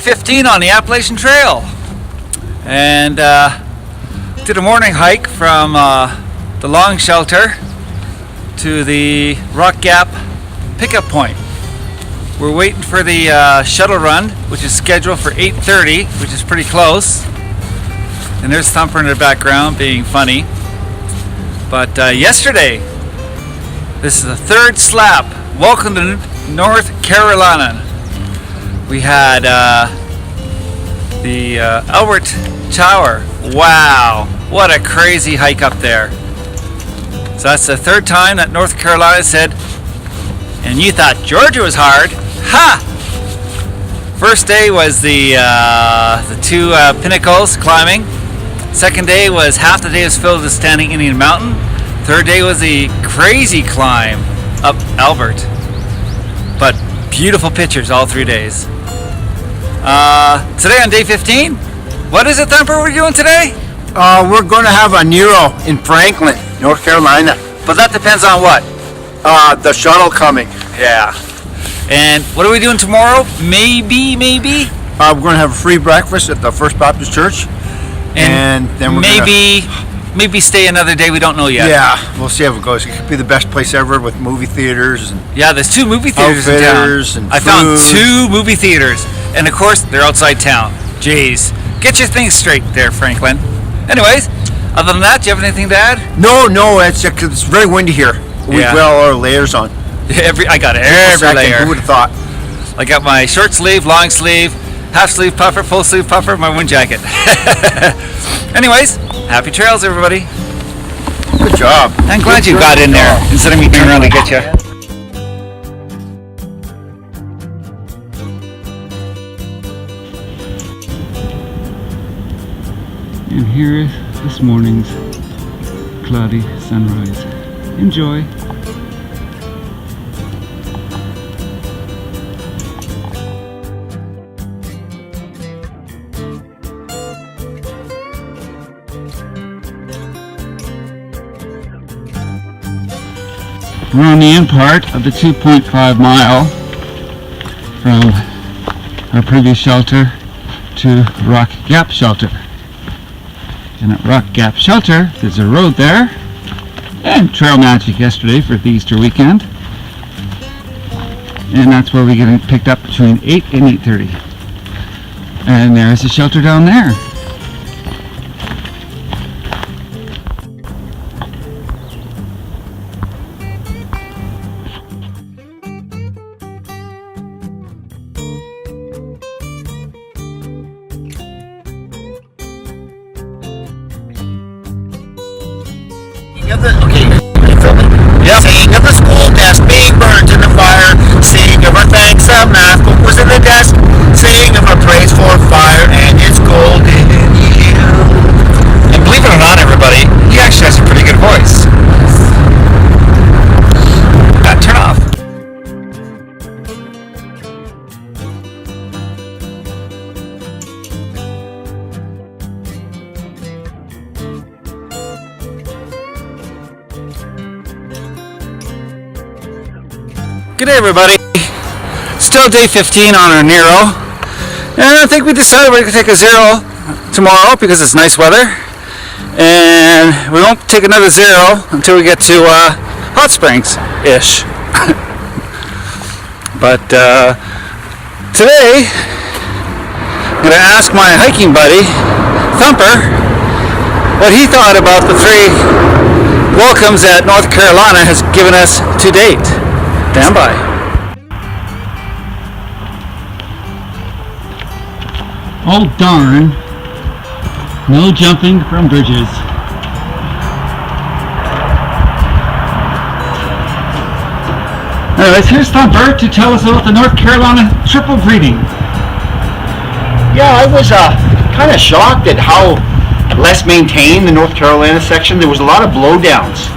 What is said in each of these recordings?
15 on the Appalachian Trail, and did a morning hike from the long shelter to the Rock Gap pickup point. We're waiting for the shuttle run, which is scheduled for 8:30, which is pretty close. And there's Thumper in the background being funny. But yesterday, this is the third slap. Welcome to North Carolina. We had the Albert Tower. Wow, what a crazy hike up there. So that's the third time that North Carolina said, and you thought Georgia was hard. Ha! First day was the two pinnacles climbing. Second day was half the day was filled with standing Indian Mountain. Third day was the crazy climb up Albert. But beautiful pictures all 3 days. Today on day 15, what is it, Thumper, we're doing today? We're going to have a Nero in Franklin, North Carolina. But that depends on what? The shuttle coming. Yeah. And what are we doing tomorrow? Maybe? We're going to have a free breakfast at the First Baptist Church. And then we're maybe stay another day, we don't know yet. Yeah, we'll see how it goes. It could be the best place ever with movie theaters. And yeah, there's 2 movie theaters in town. And I found 2 movie theaters. And of course, they're outside town. Jeez. Get your things straight there, Franklin. Anyways, other than that, do you have anything to add? No, it's very windy here. We've got all our layers on. I got every layer. Who would have thought? I got my short sleeve, long sleeve, half sleeve puffer, full sleeve puffer, my wind jacket. Anyways, happy trails, everybody. Good job. I'm glad you got in there instead of me turning around to get you. And here is this morning's cloudy sunrise. Enjoy. We're on the end part of the 2.5 mile from our previous shelter to Rock Gap Shelter. And at Rock Gap Shelter, there's a road there, and trail magic yesterday for the Easter weekend. And that's where we get picked up between 8 and 8:30. And there's a shelter down there. Sing of the school desk being burned in the fire. Sing of our thanks, the math book was in the desk. Sing of our praise for fire and its golden hue. And believe it or not, everybody, he actually has a pretty good voice. Turn off. Good day, everybody. Still day 15 on our Nero, and I think we decided we're going to take a 0 tomorrow because it's nice weather, and we won't take another 0 until we get to Hot Springs-ish. But today, I'm going to ask my hiking buddy, Thumper, what he thought about the 3 welcomes that North Carolina has given us to date. Stand by. Oh darn. No jumping from bridges. Anyways, here's Thumper to tell us about the North Carolina triple breeding. Yeah, I was kind of shocked at how less maintained the North Carolina section. There was a lot of blowdowns.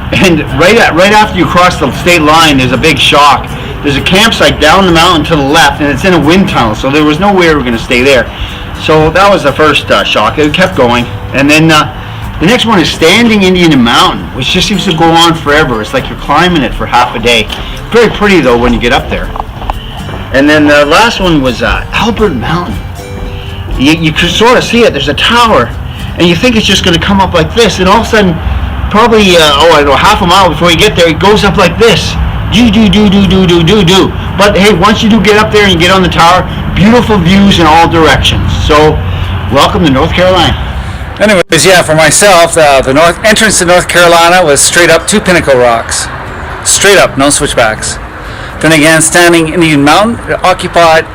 And right after you cross the state line, there's a big shock. There's a campsite down the mountain to the left, and it's in a wind tunnel, so there was no way we were going to stay there. So that was the first shock. It kept going. And then the next one is standing Indian Mountain, which just seems to go on forever. It's like you're climbing it for half a day. Very pretty, though, when you get up there. And then the last one was Albert Mountain. You could sort of see it. There's a tower, and you think it's just going to come up like this, and all of a sudden, probably I don't know, half a mile before you get there, it goes up like this. Do. But hey, once you do get up there and you get on the tower, beautiful views in all directions. So, welcome to North Carolina. Anyways, yeah, for myself, the north entrance to North Carolina was straight up 2 pinnacle rocks. Straight up, no switchbacks. Then again, standing Indian Mountain, it occupied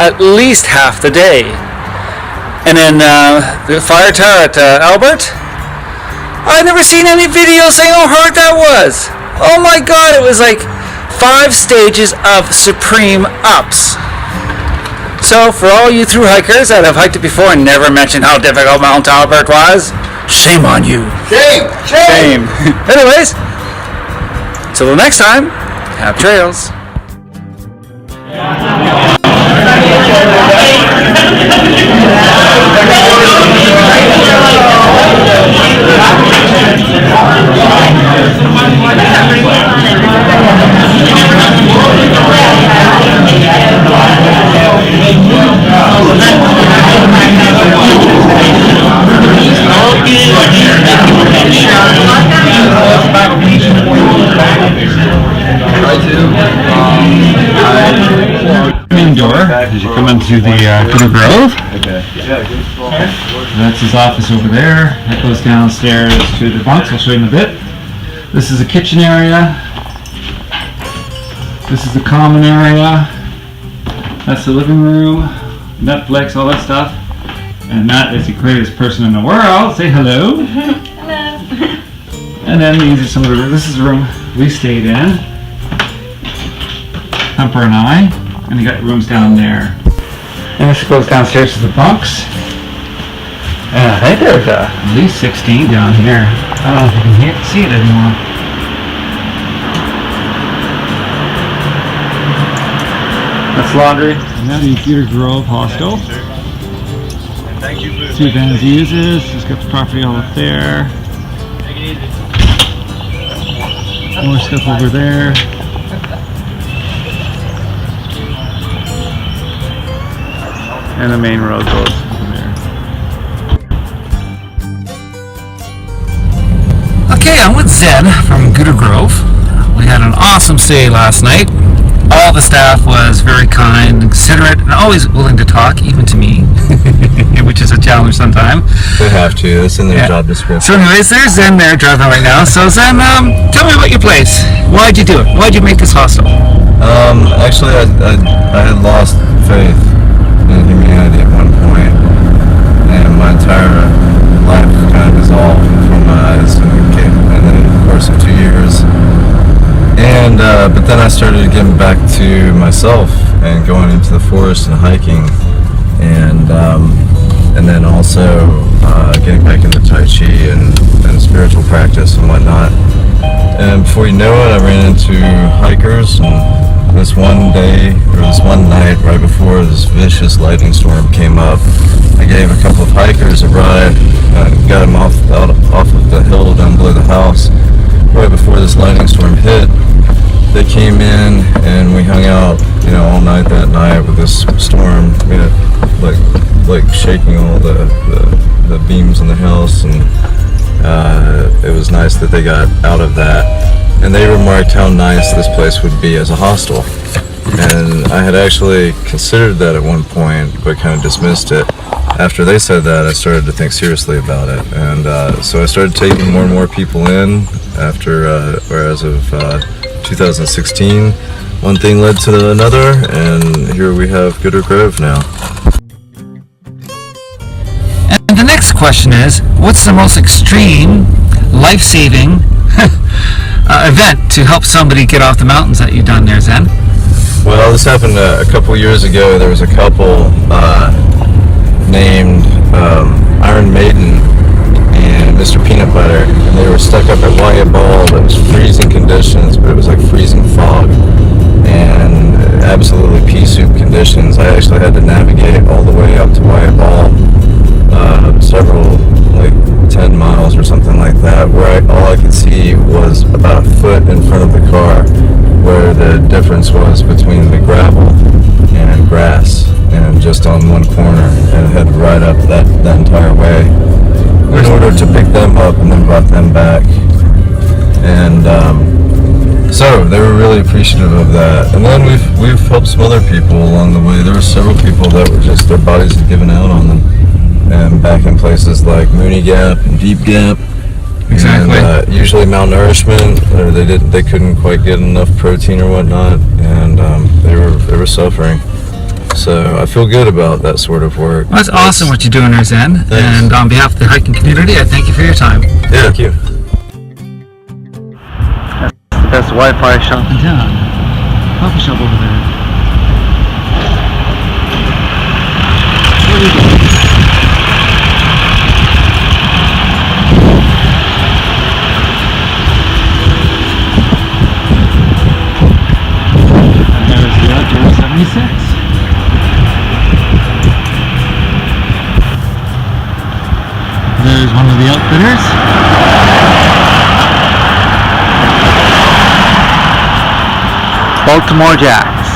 at least half the day. And then the fire tower at Albert, I've never seen any video saying how hard that was. Oh my god, it was like 5 stages of supreme ups. So for all you through hikers that have hiked it before and never mentioned how difficult Mount Albert was, shame on you. Shame. Anyways, till the next time, have trails. Door as you come into the Bitter Grove. That's his office over there. That goes downstairs to the bunks. I'll show you in a bit. This is the kitchen area. This is the common area. That's the living room, Netflix, all that stuff. And Matt is the greatest person in the world. Say hello. Hello. And then these are some of the rooms. This is the room we stayed in. Humper and I. And you got rooms down there. And this goes downstairs to the bunks. And I think there's at least 16 down here. I don't know if you can see it anymore. That's laundry. And now the Bitter Grove Hostel. 2 vans he uses. He's got the property all up there. More stuff over there. And the main road goes from there. Okay, I'm with Zen from Bitter Grove. We had an awesome stay last night. All the staff was very kind, considerate, and always willing to talk, even to me, which is a challenge sometimes. They have to. It's in their job description. So anyways, there's Zen there driving right now. So Zen, tell me about your place. Why'd you do it? Why'd you make this hostel? Actually, I had lost faith in humanity at one point, and my entire life kind of dissolved before my eyes, and then of course in 2 years. And but then I started getting back to myself and going into the forest and hiking, and then also getting back into Tai Chi and spiritual practice and whatnot. And before you know it, I ran into hikers, and this one day, or this one night, right before this vicious lightning storm came up, I gave a couple of hikers a ride, got them off of the hill down below the house. Right before this lightning storm hit, they came in and we hung out, all night that night with this storm, like shaking all the beams in the house, and it was nice that they got out of that. And they remarked how nice this place would be as a hostel. And I had actually considered that at one point, but kind of dismissed it. After they said that, I started to think seriously about it. And so I started taking more and more people in as of 2016. One thing led to another, and here we have Bitter Grove now. And the next question is, what's the most extreme, life-saving event to help somebody get off the mountains that you've done there, Zen? Well, this happened a couple years ago. There was a couple named Iron Maiden and Mr. Peanut Butter, and they were stuck up at Wyatt Ball. It was freezing conditions, but it was like freezing fog and absolutely pea soup conditions. I actually had to navigate all the way up to Wyatt Ball, several, like 10 miles or something like that, where all I could see was about a foot in front of the car, where where the difference was between the gravel and grass, and just on one corner, and head right up that entire way in order to pick them up and then brought them back. And so they were really appreciative of that. And then we've helped some other people along the way. There were several people that were just, their bodies had given out on them, and back in places like Mooney Gap and Deep Gap. Exactly. And, usually malnourishment, or they couldn't quite get enough protein or whatnot, and they were suffering. So I feel good about that sort of work. Well, that's awesome what you're doing there, Zen. Thanks. And on behalf of the hiking community, I thank you for your time. Yeah, thank you. That's Wi-Fi shop in town. Coffee shop over there. Where do you go? There's the outdoor 76. There's one of the outfitters. Baltimore Jacks.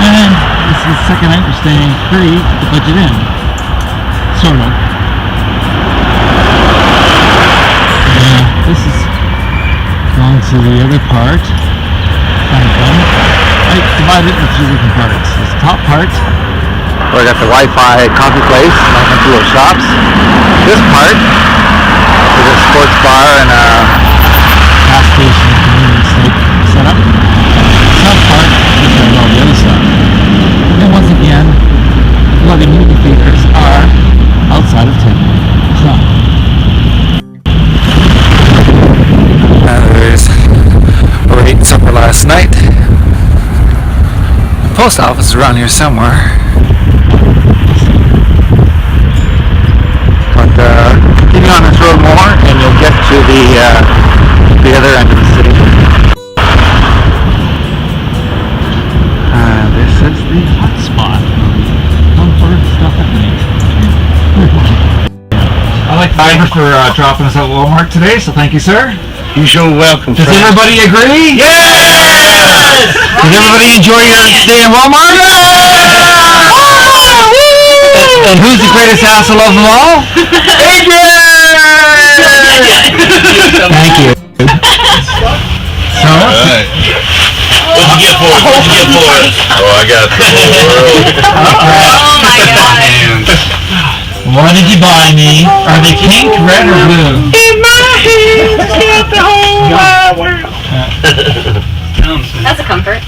And this is the second night we're staying free at the Budget Inn. Sort of. This is going to the other part. Kind of fun. I divide it into two different parts. This top part, where I got the Wi-Fi coffee place and I went to little shops. This part is a sports bar and a gas station and convenience set up. Some part is doing all the other stuff. And then once again, a lot of movie theaters are outside of town. Anyways, we were eating supper last night. The post office is around here somewhere. But continue on this road more and you'll get to the other end of the city. This is the hot spot. Comfort stuff at night. I'd like to thank you for dropping us at Walmart today, so thank you, sir. You're so welcome. Does everybody agree? Yes! Did everybody enjoy your stay in Walmart? And who's the greatest asshole of them all? Adrian! Thank you. So, Alright. What'd you get for us? What'd you get for us? Oh, I got the whole world. Oh my god. what did you buy me? Are they pink, red, or blue? In my hands, got the whole wide world. That's a comfort.